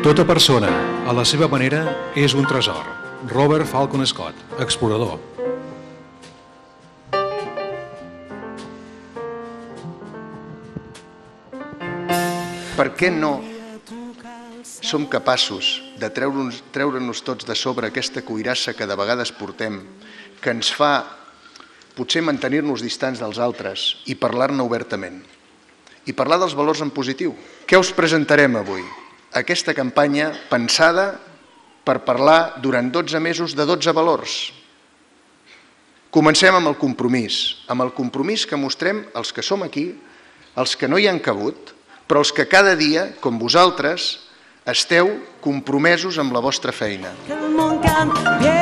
Tota persona, a la seva manera, és un tresor. Robert Falcon Scott, explorador. Per què no som capaços de treure'ns tots de sobre aquesta cuirassa que de vegades portem, que ens fa potser mantenir-nos distants dels altres i parlar-ne obertament? I parlar dels valors en positiu. Què us presentarem avui? Aquesta campanya pensada per parlar durant 12 mesos de 12 valors. Comencem amb el compromís que mostrem els que som aquí, els que no hi han cabut, però els que cada dia, com vosaltres, esteu compromesos amb la vostra feina. Que el món canviés,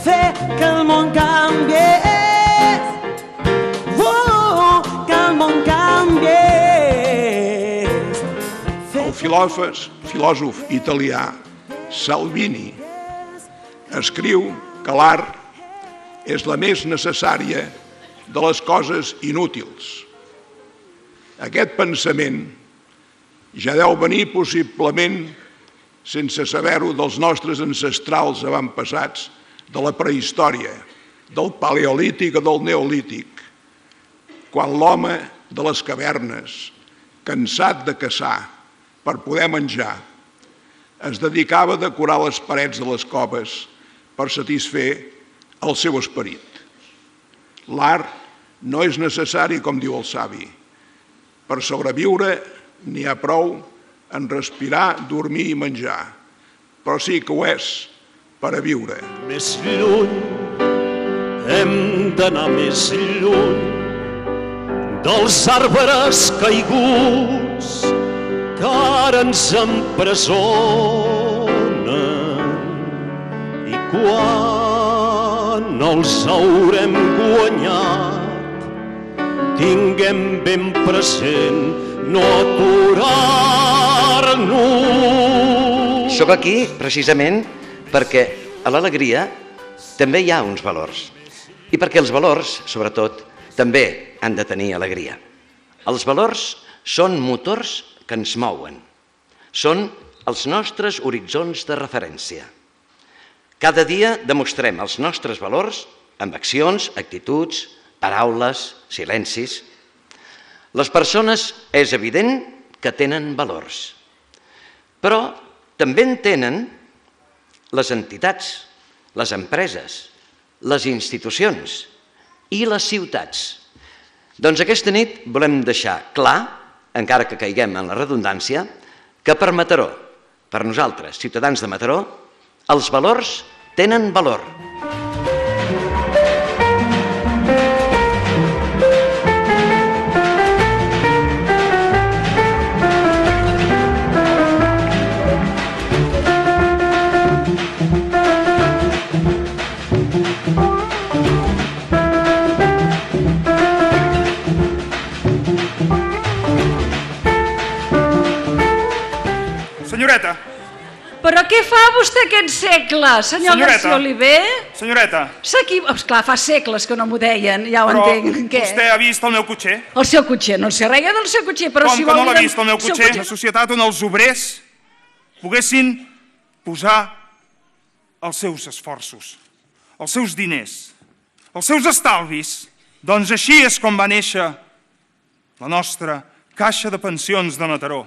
fer que el món canviés, que el món canviés. El filòsof italià Salvini escriu que l'art és la més necessària de les coses inútils. Aquest pensament ja deu venir possiblement, sense saber-ho, dels nostres ancestrals avantpassats de la prehistòria, del paleolític o del neolític, quan l'home de les cavernes, cansat de caçar per poder menjar, es dedicava a decorar les parets de les coves per satisfer el seu esperit. L'art no és necessari, com diu el savi. Per sobreviure n'hi ha prou en respirar, dormir i menjar, però sí que ho és per a viure. Més lluny, hem d'anar més lluny dels arbres caiguts que ara ens empresonen, i quan els haurem guanyat tinguem ben present no aturar-nos. Soc aquí precisament perquè a l'alegria també hi ha uns valors i perquè els valors, sobretot, també han de tenir alegria. Els valors són motors que ens mouen, són els nostres horitzons de referència. Cada dia demostrem els nostres valors amb accions, actituds, paraules, silencis. Les persones és evident que tenen valors, però també en tenen les entitats, les empreses, les institucions i les ciutats. Doncs aquesta nit volem deixar clar, encara que caiguem en la redundància, que per Mataró, per nosaltres, ciutadans de Mataró, els valors tenen valor. Senyoreta! Però què fa vostè aquest segle, senyor García Oliver? Senyoreta! Esclar, fa segles que no m'ho deien, ja ho entenc. Però vostè ha vist el meu cotxer? El seu cotxer, no sé res del seu cotxer, però si vol... Com que vol... no l'ha vist, el meu cotxer? Una societat on els obrers poguessin posar els seus esforços, els seus diners, els seus estalvis. Doncs així és com va néixer la nostra Caixa de Pensions de Mataró,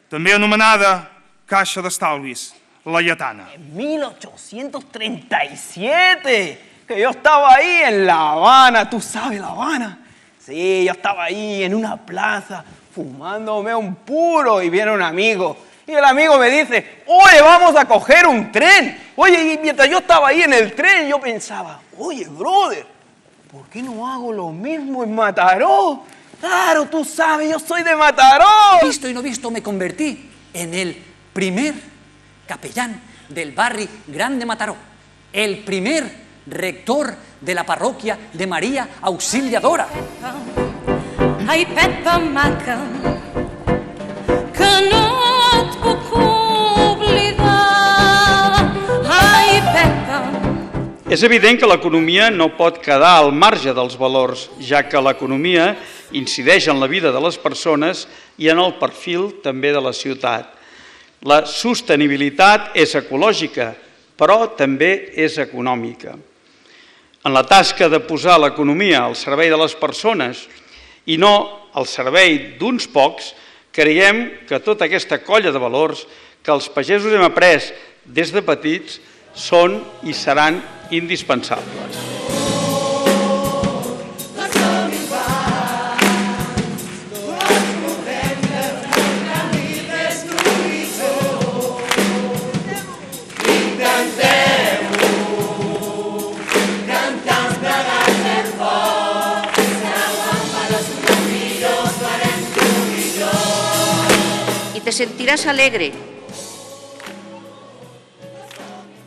també anomenada Caixa d'Estalvis, la Lletana. En 1837, que yo estaba ahí en La Habana, ¿tú sabes La Habana? Sí, yo estaba ahí en una plaza fumándome un puro y viene un amigo. Y el amigo me dice, oye, vamos a coger un tren. Oye, y mientras yo estaba ahí en el tren, yo pensaba, oye, brother, ¿por qué no hago lo mismo en Mataró? Claro, tú sabes, yo soy de Mataró. Visto y no visto, me convertí en el primer capellán del barri Gran de Mataró, el primer rector de la parroquia de María Auxiliadora. Ai, Pepa maca, que no et puc oblidar. Ai, Pepa. És evident que l'economia no pot quedar al marge dels valors, ja que l'economia incideix en la vida de les persones i en el perfil també de la ciutat. La sostenibilitat és ecològica, però també és econòmica. En la tasca de posar l'economia al servei de les persones i no al servei d'uns pocs, creiem que tota aquesta colla de valors que els pagesos hem après des de petits són i seran indispensables. Te sentirás alegre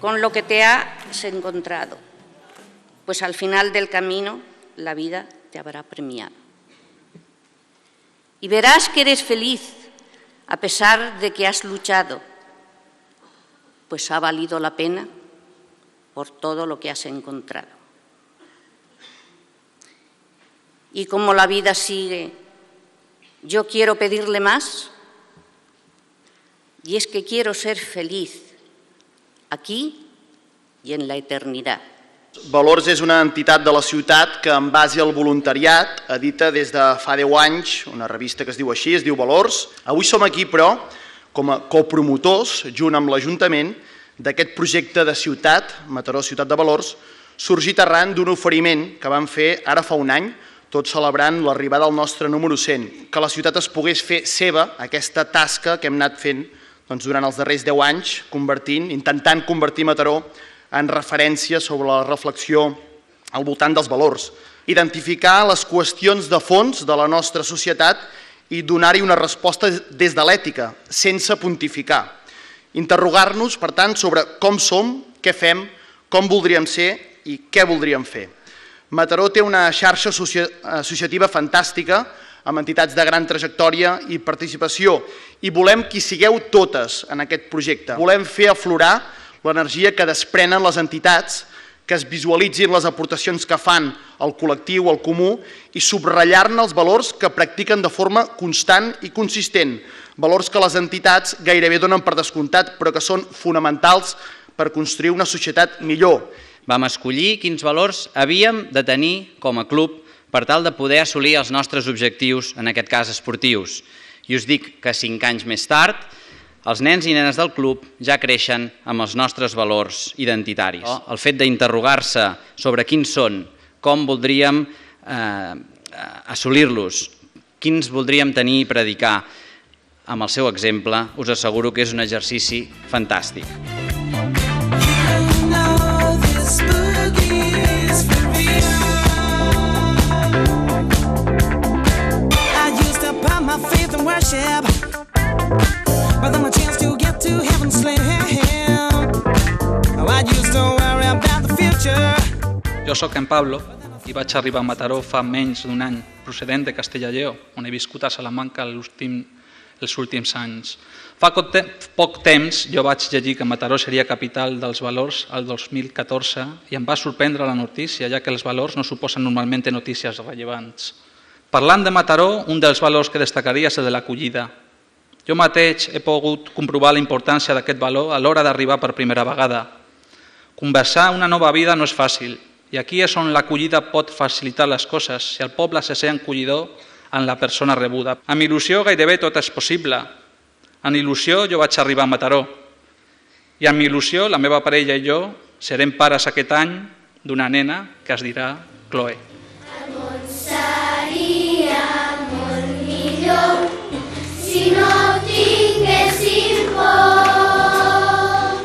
con lo que te has encontrado, pues al final del camino la vida te habrá premiado. Y verás que eres feliz a pesar de que has luchado, pues ha valido la pena por todo lo que has encontrado. Y como la vida sigue, yo quiero pedirle más. Y es que quiero ser feliz aquí y en la eternidad. Valors és una entitat de la ciutat que, en base al voluntariat, edita des de fa 10 anys una revista que es diu així, es diu Valors. Avui som aquí, però, com a copromotors, junt amb l'Ajuntament, d'aquest projecte de ciutat, Mataró Ciutat de Valors, sorgit arran d'un oferiment que vam fer ara fa un any, tot celebrant l'arribada del nostre número 100, que la ciutat es pogués fer seva, aquesta tasca que hem anat fent durant els darrers 10 anys, intentant convertir Mataró en referència sobre la reflexió al voltant dels valors, identificar les qüestions de fons de la nostra societat i donar-hi una resposta des de l'ètica, sense pontificar. Interrogar-nos, per tant, sobre com som, què fem, com voldríem ser i què voldríem fer. Mataró té una xarxa associativa fantàstica, amb entitats de gran trajectòria i participació, i volem que hi sigueu totes en aquest projecte. Volem fer aflorar l'energia que desprenen les entitats, que es visualitzin les aportacions que fan al col·lectiu, al comú, i subratllar-ne els valors que practiquen de forma constant i consistent, valors que les entitats gairebé donen per descomptat, però que són fonamentals per construir una societat millor. Vam escollir quins valors havíem de tenir com a club per tal de poder assolir els nostres objectius, en aquest cas esportius. I us dic que 5 anys més tard, els nens i nenes del club ja creixen amb els nostres valors identitaris. El fet d'interrogar-se sobre quins són, com voldríem assolir-los, quins voldríem tenir i predicar, amb el seu exemple, us asseguro que és un exercici fantàstic. Jo sóc en Pablo i vaig arribar a Mataró fa menys d'un any, procedent de Castellalleo, on he viscut a Salamanca els últims anys. Fa poc temps jo vaig llegir que Mataró seria capital dels valors el 2014 i em va sorprendre la notícia, ja que els valors no suposen normalment notícies rellevants. Parlant de Mataró, un dels valors que destacaria és el de l'acollida. Jo mateix he pogut comprovar la importància d'aquest valor a l'hora d'arribar per primera vegada. Conversar una nova vida no és fàcil, i aquí és on l'acollida pot facilitar les coses, si el poble se sent acollidor en la persona rebuda. Amb il·lusió gairebé tot és possible. En il·lusió jo vaig arribar a Mataró, i amb il·lusió la meva parella i jo serem pares aquest any d'una nena que es dirà Chloe. El món seria molt millor si no tinguéssim por,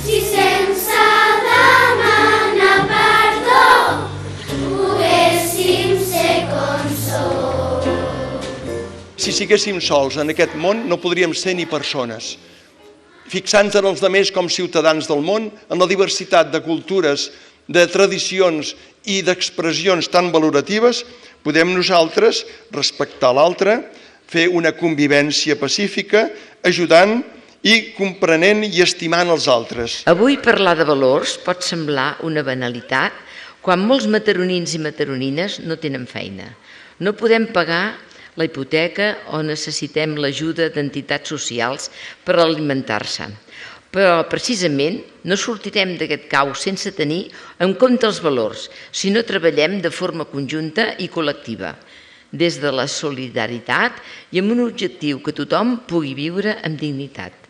si sense demanar perdó poguéssim ser com som. Si siguéssim sols en aquest món no podríem ser ni persones. Fixant-nos en els altres com ciutadans del món, en la diversitat de cultures, de tradicions i d'expressions tan valoratives, podem nosaltres respectar l'altre, fer una convivència pacífica, ajudant i comprenent i estimant els altres. Avui parlar de valors pot semblar una banalitat quan molts mataronins i mataronines no tenen feina. No podem pagar la hipoteca o necessitem l'ajuda d'entitats socials per alimentar-se. Però precisament no sortirem d'aquest caos sense tenir en compte els valors, si no treballem de forma conjunta i col·lectiva, des de la solidaritat i amb un objectiu que tothom pugui viure amb dignitat.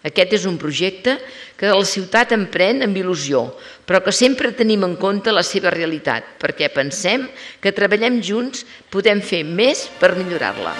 Aquest és un projecte que la ciutat emprèn amb il·lusió, però que sempre tenim en compte la seva realitat, perquè pensem que treballem junts podem fer més per millorar-la.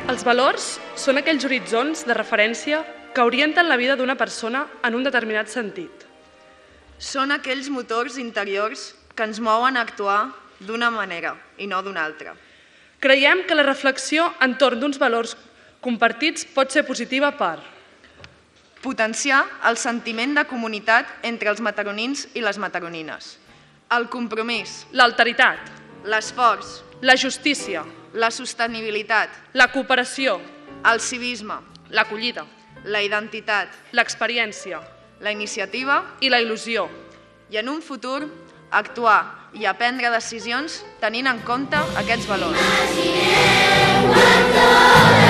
Els valors són aquells horitzons de referència que orienten la vida d'una persona en un determinat sentit. Són aquells motors interiors que ens mouen a actuar d'una manera i no d'una altra. Creiem que la reflexió entorn d'uns valors compartits pot ser positiva per potenciar el sentiment de comunitat entre els mataronins i les mataronines, el compromís, l'alteritat, l'esforç, la justícia, la sostenibilitat, la cooperació, el civisme, l'acollida, la identitat, l'experiència, la iniciativa i la il·lusió. I en un futur, actuar i aprendre decisions tenint en compte aquests valors. Imagineu-vos